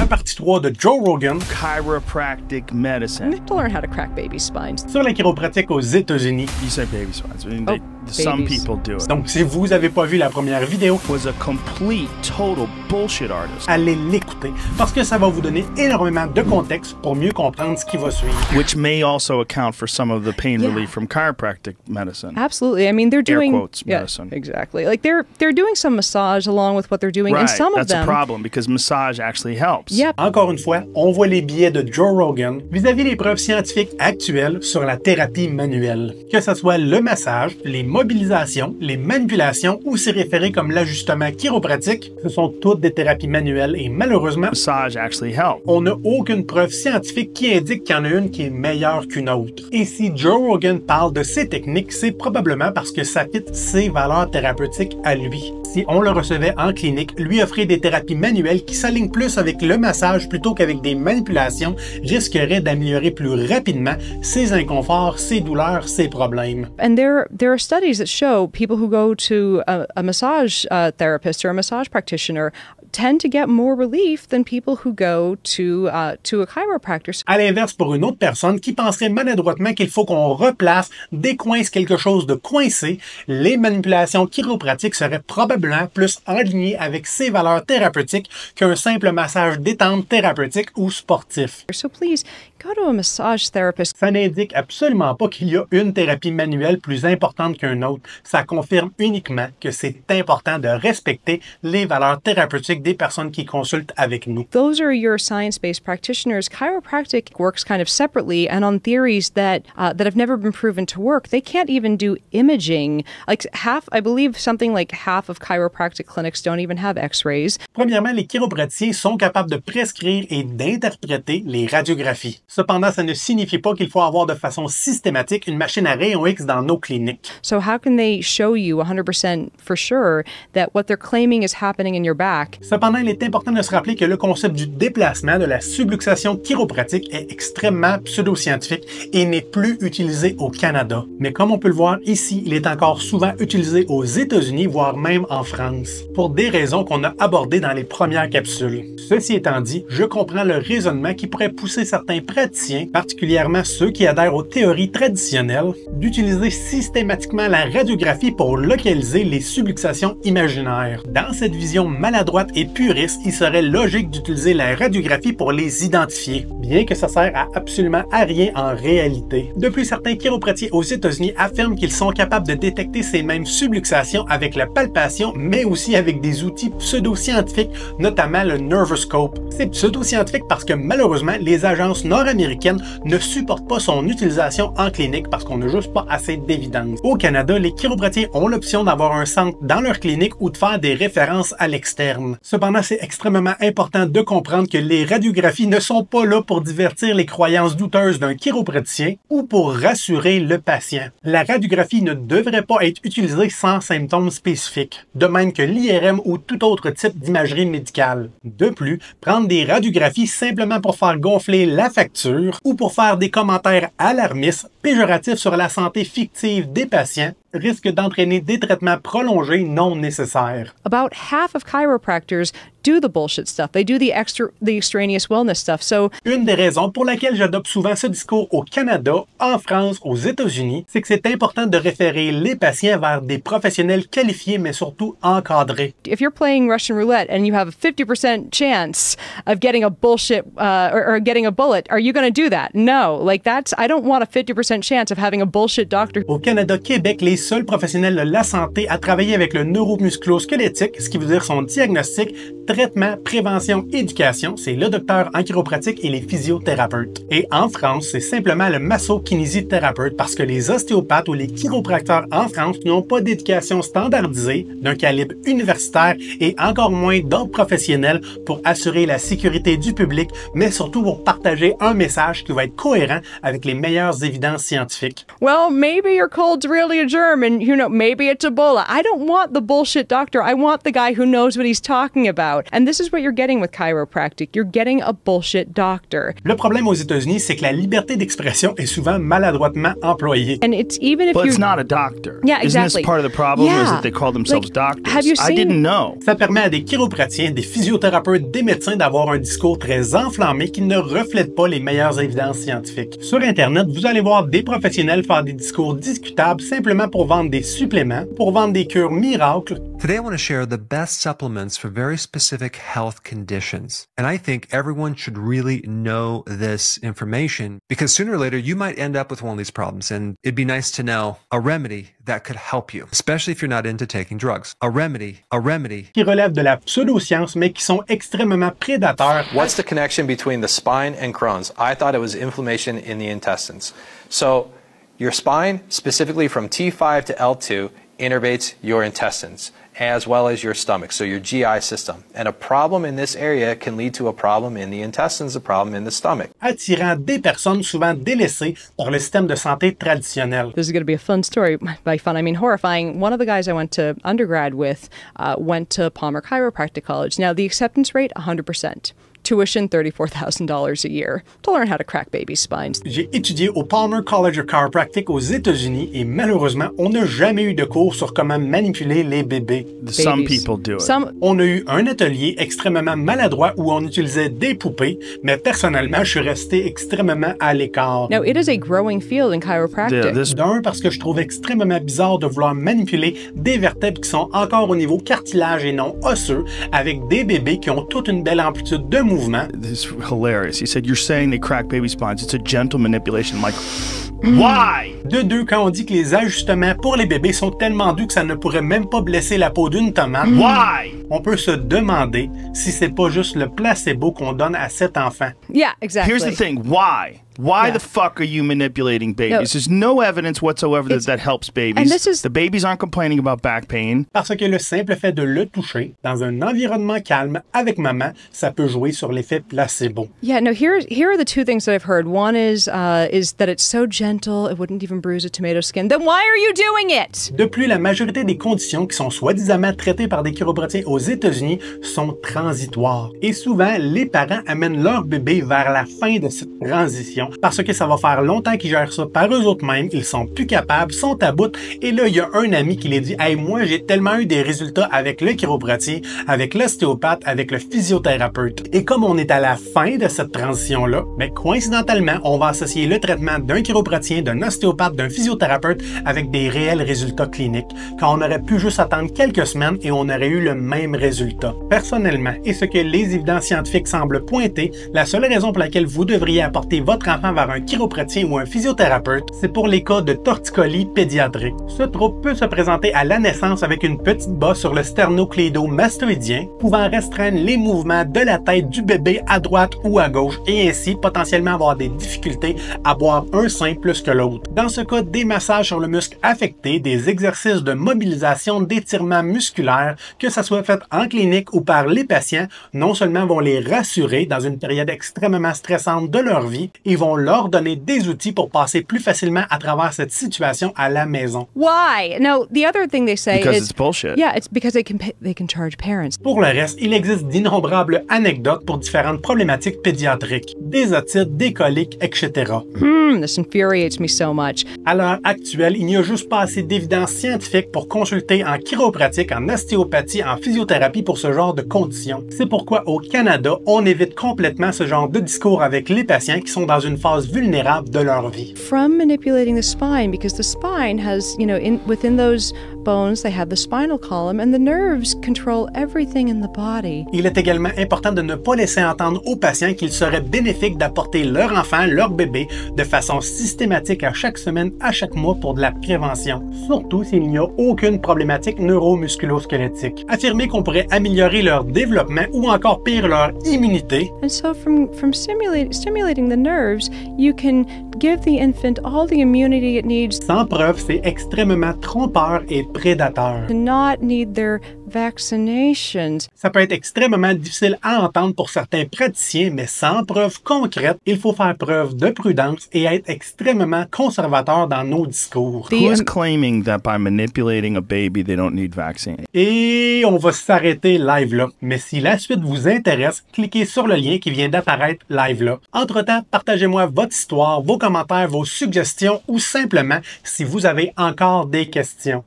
la partie 3 de Joe Rogan. Chiropractic medicine. To learn how to crack baby spines. Sur la chiropratique aux États-Unis. You say baby spines. I mean, Oh, some babies. people do it. Donc, si vous n'avez pas vu la première vidéo, Was a complete, total bullshit artist. allez l'écouter parce que ça va vous donner énormément de contexte pour mieux comprendre ce qui va suivre. Which may also account for some of the pain Yeah. relief from chiropractic medicine. Absolutely. I mean, they're doing quotes, yeah, medicine. exactly. Like they're doing some massage along with what they're doing, and Right, some of that's a them. problem because massage actually helps. Yep. Encore une fois, on voit les biais de Joe Rogan vis-à-vis des preuves scientifiques actuelles sur la thérapie manuelle. Que ce soit le massage, les mobilisations, les manipulations ou s'y référer comme l'ajustement chiropratique, ce sont toutes des thérapies manuelles et malheureusement, Massage actually helps. on n'a aucune preuve scientifique qui indique qu'il y en a une qui est meilleure qu'une autre. Et si Joe Rogan parle de ces techniques, c'est probablement parce que ça fit ses valeurs thérapeutiques à lui. Si on le recevait en clinique, lui offrir des thérapies manuelles qui s'alignent plus avec le massage plutôt qu'avec des manipulations risquerait d'améliorer plus rapidement ses inconforts, ses douleurs, ses problèmes. And there are studies that show people who go to a massage therapist or a massage practitioner tend to get more relief than people who go to a chiropractor. À l'inverse, pour une autre personne qui penserait maladroitement qu'il faut qu'on replace, décoince quelque chose de coincé, les manipulations chiropratiques seraient probablement plus alignées avec ses valeurs thérapeutiques qu'un simple massage détente thérapeutique ou sportif. So please go to a massage therapist. Ça n'indique absolument pas qu'il y a une thérapie manuelle plus importante qu'une autre. Ça confirme uniquement que c'est important de respecter les valeurs thérapeutiques des personnes qui consultent avec nous. Those are your science-based practitioners. Chiropractic works kind of separately and on theories that have never been proven to work. They can't even do imaging. Like I believe something like half of chiropractic clinics don't even have X-rays. Premièrement, les chiropraticiens sont capables de prescrire et d'interpréter les radiographies. Cependant, ça ne signifie pas qu'il faut avoir de façon systématique une machine à rayons X dans nos cliniques. So how can they show you 100% for sure that what they're claiming is happening in your back? Cependant, il est important de se rappeler que le concept du déplacement de la subluxation chiropratique est extrêmement pseudo-scientifique et n'est plus utilisé au Canada. Mais comme on peut le voir ici, il est encore souvent utilisé aux États-Unis, voire même en France, pour des raisons qu'on a abordées dans les premières capsules. Ceci étant dit, je comprends le raisonnement qui pourrait pousser certains praticiens, particulièrement ceux qui adhèrent aux théories traditionnelles, d'utiliser systématiquement la radiographie pour localiser les subluxations imaginaires. Dans cette vision maladroite et puriste, il serait logique d'utiliser la radiographie pour les identifier, bien que ça sert à absolument à rien en réalité. De plus, certains chiropraticiens aux États-Unis affirment qu'ils sont capables de détecter ces mêmes subluxations avec la palpation, mais aussi avec des outils pseudo-scientifiques, notamment le Nervoscope. C'est pseudo-scientifique parce que malheureusement, les agences nord-américaines ne supportent pas son utilisation en clinique parce qu'on n'a juste pas assez d'évidence. Au Canada, les chiropraticiens ont l'option d'avoir un centre dans leur clinique ou de faire des références à l'externe. Cependant, c'est extrêmement important de comprendre que les radiographies ne sont pas là pour divertir les croyances douteuses d'un chiropraticien ou pour rassurer le patient. La radiographie ne devrait pas être utilisée sans symptômes spécifiques, de même que l'IRM ou tout autre type d'imagerie médicale. De plus, prendre des radiographies simplement pour faire gonfler la facture ou pour faire des commentaires alarmistes, péjoratifs sur la santé fictive des patients, risque d'entraîner des traitements prolongés non nécessaires. About half of chiropractors do the bullshit stuff. They do the extraneous wellness stuff. So une des raisons pour laquelle j'adopte souvent ce discours au Canada, en France, aux États-Unis, c'est que c'est important de référer les patients vers des professionnels qualifiés mais surtout encadrés. if you're playing Russian roulette and you have a 50% chance of getting a bullshit or getting a bullet, are you going to do that? No. I don't want a 50% chance of having a bullshit doctor. Au Canada, Québec, les seuls professionnels de la santé à travailler avec le neuromusculo-squelettique, ce qui veut dire son diagnostic, traitement, prévention, éducation, c'est le docteur en chiropratique et les physiothérapeutes. Et en France, c'est simplement le masso-kinésithérapeute parce que les ostéopathes ou les chiropracteurs en France n'ont pas d'éducation standardisée, d'un calibre universitaire et encore moins d'ordre professionnel pour assurer la sécurité du public, mais surtout pour partager un message qui va être cohérent avec les meilleures évidences scientifiques. Well, maybe your cold's really a germ and, maybe it's Ebola. I don't want the bullshit doctor. I want the guy who knows what he's talking about. And this is what you're getting with chiropractic. You're getting a bullshit doctor. Le problème aux États-Unis, c'est que la liberté d'expression est souvent maladroitement employée. And it's even if But you're... it's not a doctor. Yeah, Isn't exactly. this part of the problem? Is Yeah. that they call themselves Like, doctors? have you I seen- didn't know. Ça permet à des chiropratiens, des physiothérapeutes, des médecins d'avoir un discours très enflammé qui ne reflète pas les meilleures évidences scientifiques. Sur Internet, vous allez voir des professionnels faire des discours discutables simplement pour vendre des suppléments, pour vendre des cures miracles. Today, I want to share the best supplements for very specific health conditions. And I think everyone should really know this information because sooner or later you might end up with one of these problems. And it'd be nice to know a remedy that could help you, especially if you're not into taking drugs. A remedy. Qui relèvent de la pseudoscience, mais qui sont extrêmement prédateurs. What's the connection between the spine and Crohn's? I thought it was inflammation in the intestines. So your spine, specifically from T5 to L2, innervates your intestines as well as your stomach, so your GI system. And a problem in this area can lead to a problem in the intestines, a problem in the stomach. Attirant des personnes souvent délaissées par le système de santé traditionnel. This is going to be a fun story. By fun, I mean horrifying. One of the guys I went to undergrad with went to Palmer Chiropractic College. Now, the acceptance rate, 100%. Tuition, $34,000 a year to learn how to crack babies' spines. J'ai étudié au Palmer College of Chiropractic aux États-Unis et malheureusement, on n'a jamais eu de cours sur comment manipuler les bébés. Some Babies. people do it. On a eu un atelier extrêmement maladroit où on utilisait des poupées, mais personnellement, je suis resté extrêmement à l'écart. Now, it is a growing field in chiropractic. Yeah, this D'un, parce que je trouve extrêmement bizarre de vouloir manipuler des vertèbres qui sont encore au niveau cartilage et non osseux, avec des bébés qui ont toute une belle amplitude de mouvement. is hilarious. He said, "You're saying they crack baby spines. It's a gentle manipulation." Like, why? De deux, quand on dit que les ajustements pour les bébés sont tellement doux que ça ne pourrait même pas blesser la peau d'une tomate, Why? on peut se demander si c'est pas juste le placebo qu'on donne à cet enfant. Yeah, exactly. Here's the thing. Why? Why Yeah. the fuck are you manipulating babies? No. There's no evidence whatsoever that It's- that helps babies. and this is- The babies aren't complaining about back pain. Parce que le simple fait de le toucher dans un environnement calme avec maman, ça peut jouer sur l'effet placebo. Yeah, no, here are the two things that I've heard. One is that it's so gentle, it wouldn't even bruise a tomato skin. Then why are you doing it? De plus, la majorité des conditions qui sont soi-disant traitées par des chiropratiens aux États-Unis sont transitoires. Et souvent, les parents amènent leur bébé vers la fin de cette transition parce que ça va faire longtemps qu'ils gèrent ça par eux autres mêmes, ils sont plus capables, sont à bout. Et là, il y a un ami qui les dit « Hey, moi, j'ai tellement eu des résultats avec le chiropratie, avec l'ostéopathe, avec le physiothérapeute. » Et comme on est à la fin de cette transition-là, ben, coïncidentalement, on va associer le traitement d'un chiropratien, d'un ostéopathe, d'un physiothérapeute avec des réels résultats cliniques, quand on aurait pu juste attendre quelques semaines et on aurait eu le même résultat. Personnellement, et ce que les évidences scientifiques semblent pointer, la seule raison pour laquelle vous devriez apporter votre enfant vers un chiropratien ou un physiothérapeute, c'est pour les cas de torticolis pédiatrique. Ce trouble peut se présenter à la naissance avec une petite bosse sur le sternocléido-mastoïdien, pouvant restreindre les mouvements de la tête du bébé à droite ou à gauche et ainsi potentiellement avoir des difficultés à boire un sein plus que l'autre. Dans ce cas, des massages sur le muscle affecté, des exercices de mobilisation, d'étirement musculaire, que ça soit fait en clinique ou par les patients, non seulement vont les rassurer dans une période extrêmement stressante de leur vie, ils vont leur donner des outils pour passer plus facilement à travers cette situation à la maison. Why? No, the other thing they say Because is it's bullshit. Yeah, it's because they can charge parents. Pour le reste, il existe d'innombrables anecdotes pour différentes problématiques pédiatriques, des otites, des coliques, etc. This infuriates me so much. À l'heure actuelle, il n'y a juste pas assez d'évidence scientifique pour consulter en chiropratique, en ostéopathie, en physiothérapie pour ce genre de conditions. C'est pourquoi au Canada, on évite complètement ce genre de discours avec les patients qui sont dans une phase vulnérable de leur vie. From manipulating the spine, because the spine has, within those bones, they have the spinal column, and the nerves control everything in the body. Il est également important de ne pas laisser entendre aux patients qu'il serait bénéfique d'apporter leur enfant, leur bébé, de façon systématique à chaque semaine, à chaque mois pour de la prévention, surtout s'il n'y a aucune problématique neuromusculo-squelettique. Affirmer qu'on pourrait améliorer leur développement ou encore pire leur immunité, And so from stimulating the nerves, you can give the infant all the immunity it needs sans preuve, c'est extrêmement trompeur et prédateur. to not need their vaccinations. Ça peut être extrêmement difficile à entendre pour certains praticiens, mais sans preuve concrète, il faut faire preuve de prudence et être extrêmement conservateur dans nos discours. Who is claiming that by manipulating a baby, they don't need vaccine? Et on va s'arrêter live là. Mais si la suite vous intéresse, cliquez sur le lien qui vient d'apparaître live là. Entre-temps, partagez-moi votre histoire, vos commentaires, vos suggestions ou simplement si vous avez encore des questions.